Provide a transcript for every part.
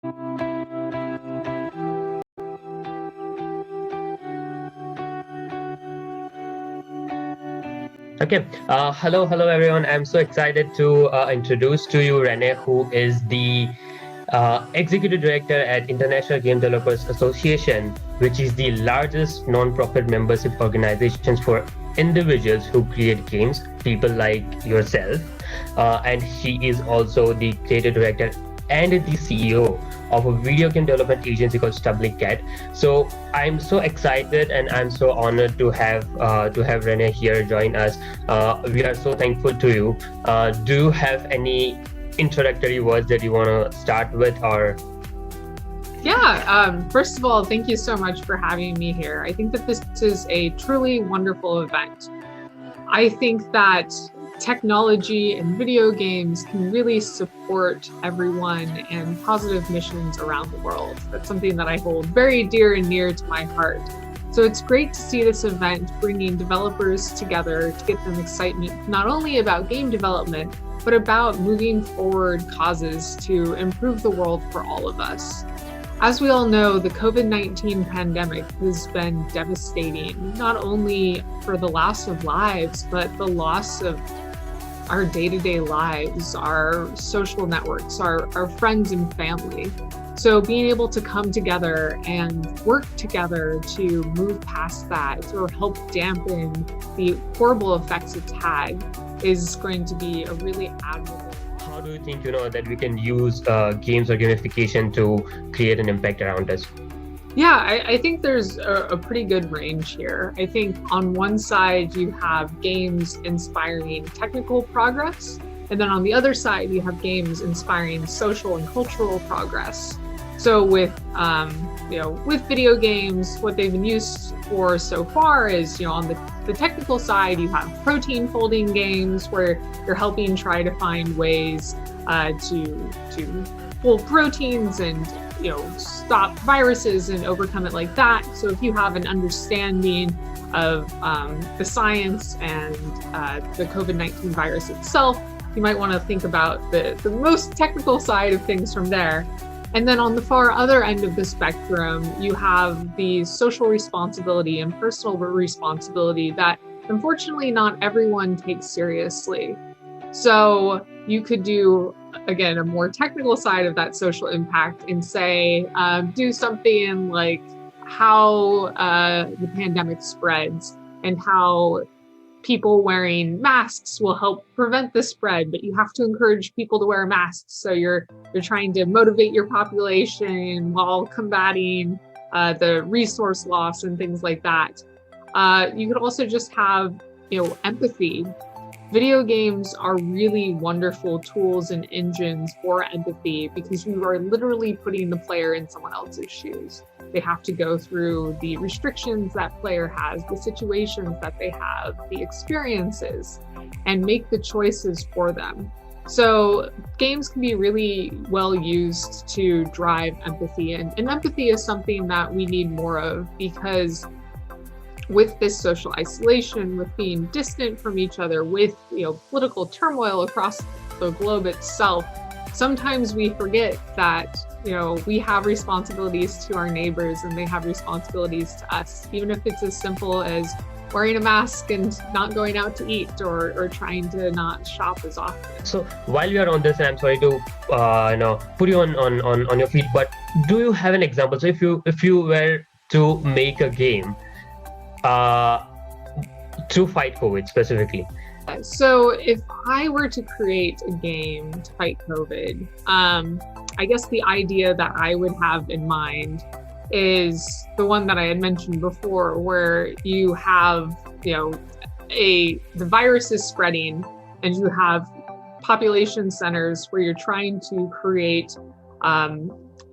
Okay. Hello, everyone. I'm so excited to introduce to you Renee, who is the Executive Director at International Game Developers Association, which is the largest non-profit membership organizations for individuals who create games, people like yourself. And she is also the Creative Director and the CEO of a video game development agency called Stubbly Cat. So I'm so excited and I'm so honored to have Renee here join us. We are so thankful to you. Do you have any introductory words that you want to start with, or? Yeah, first of all, thank you so much for having me here. I think that this is a truly wonderful event. I think that technology and video games can really support everyone and positive missions around the world. That's something that I hold very dear and near to my heart. So it's great to see this event bringing developers together to get them excitement, not only about game development, but about moving forward causes to improve the world for all of us. As we all know, the COVID-19 pandemic has been devastating, not only for the loss of lives, but the loss of our day-to-day lives, our social networks, our friends and family. So being able to come together and work together to move past that or help dampen the horrible effects it's had is going to be a really admirable. How do you think, that we can use games or gamification to create an impact around us? Yeah, I think there's a pretty good range here. I think on one side, you have games inspiring technical progress. And then on the other side, you have games inspiring social and cultural progress. So with video games, what they've been used for so far is, on the technical side, you have protein folding games where you're helping try to find ways to fold proteins and stop viruses and overcome it like that. So if you have an understanding of the science and the COVID-19 virus itself, you might want to think about the most technical side of things from there. And then on the far other end of the spectrum, you have the social responsibility and personal responsibility that unfortunately not everyone takes seriously. So you could do, again, a more technical side of that social impact and say, do something like how the pandemic spreads and how people wearing masks will help prevent the spread, but you have to encourage people to wear masks. So you're trying to motivate your population while combating the resource loss and things like that. You could also just have, empathy. Video games are really wonderful tools and engines for empathy because you are literally putting the player in someone else's shoes. They have to go through the restrictions that player has, the situations that they have, the experiences, and make the choices for them. So games can be really well used to drive empathy, and empathy is something that we need more of because with this social isolation, with being distant from each other, with political turmoil across the globe itself, sometimes we forget that we have responsibilities to our neighbors and they have responsibilities to us, even if it's as simple as wearing a mask and not going out to eat or trying to not shop as often. So while you are on this, and I'm sorry to put you on your feet, but do you have an example? So if you were to make a game to fight COVID specifically. So if I were to create a game to fight COVID, I guess the idea that I would have in mind is the one that I had mentioned before, where you have, the virus is spreading and you have population centers where you're trying to create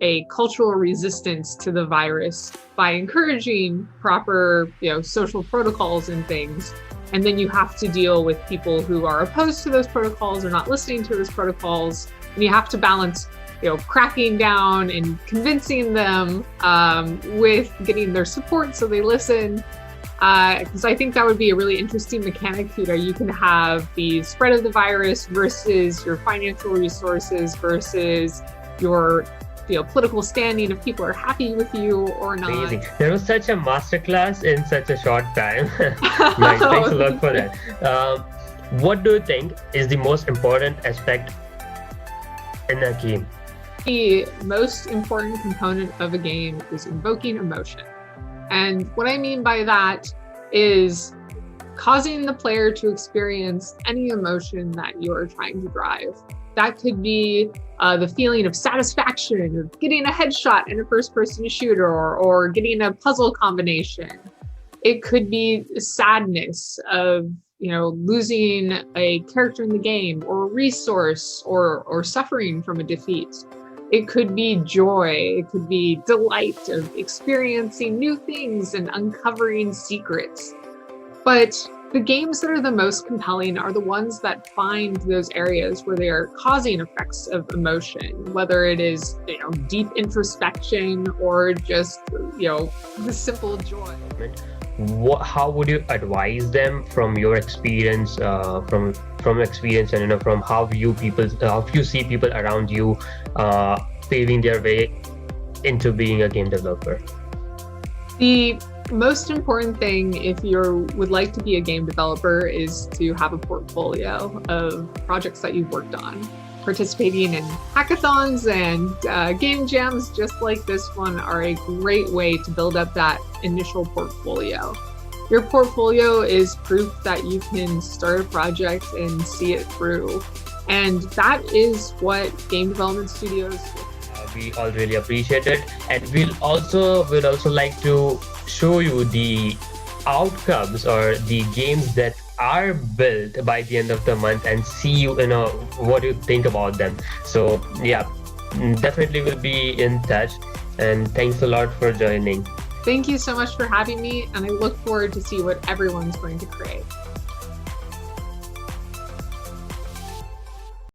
a cultural resistance to the virus by encouraging proper, social protocols and things. And then you have to deal with people who are opposed to those protocols or not listening to those protocols. And you have to balance, cracking down and convincing them with getting their support so they listen. Because I think that would be a really interesting mechanic here. You can have the spread of the virus versus your financial resources versus your political standing, if people are happy with you or not. Amazing. There was such a masterclass in such a short time. Nice. Thanks a lot for that. What do you think is the most important aspect in a game? The most important component of a game is invoking emotion. And what I mean by that is causing the player to experience any emotion that you're trying to drive. That could be the feeling of satisfaction of getting a headshot in a first-person shooter or getting a puzzle combination. It could be sadness of losing a character in the game or a resource or suffering from a defeat. It could be joy. It could be delight of experiencing new things and uncovering secrets. But the games that are the most compelling are the ones that find those areas where they are causing effects of emotion, whether it is deep introspection or just the simple joy. How would you advise them from your experience, from experience, and from how you see people around you paving their way into being a game developer? The most important thing if you would like to be a game developer is to have a portfolio of projects that you've worked on. Participating in hackathons and game jams just like this one are a great way to build up that initial portfolio. Your portfolio is proof that you can start a project and see it through. And that is what game development studios do. We all really appreciate it, and we'll also like to show you the outcomes or the games that are built by the end of the month and see what you think about them. So yeah, definitely we'll be in touch, and thanks a lot for joining. Thank you so much for having me, and I look forward to see what everyone's going to create.